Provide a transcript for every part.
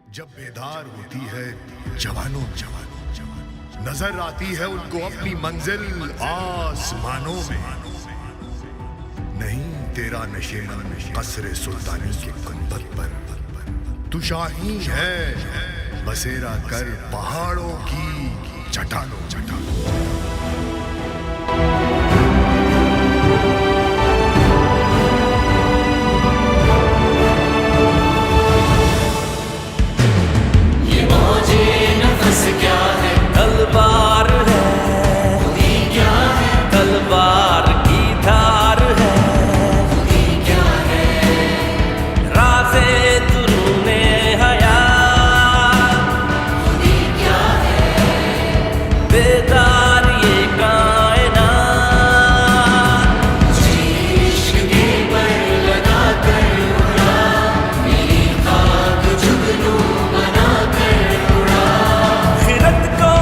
जब बेदार होती है जवानों नजर आती है उनको अपनी मंजिल आसमानों में। नहीं तेरा नशेमन कसरे सुल्तानी के गुंबद पर, तू शाहीन है बसेरा कर पहाड़ों की चट्टानों। तलवार है खुदी क्या है, तलवार की धार है खुदी क्या है, राज़े दुरूने हया खुदी क्या है, बेदार ये कायनात इश्क के पर लगा कर उड़ा, मेरी खाक जुगनू बना कर उड़ा। खिरत को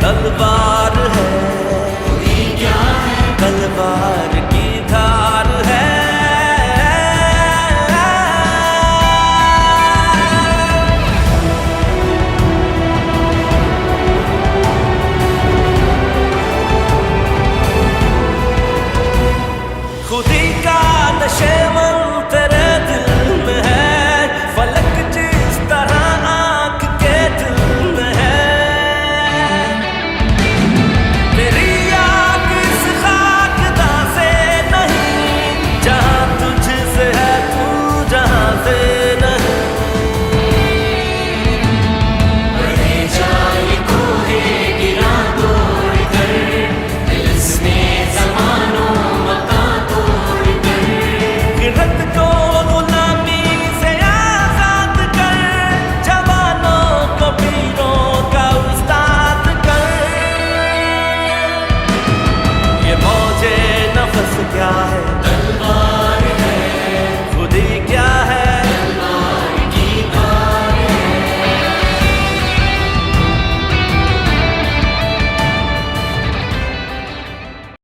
तलवार है खुदी क्या है, तलवार की धार है। खुदी का नशेमन तेरे दिल में है, फलक जिस तरह आंख के दिल में है। क्या है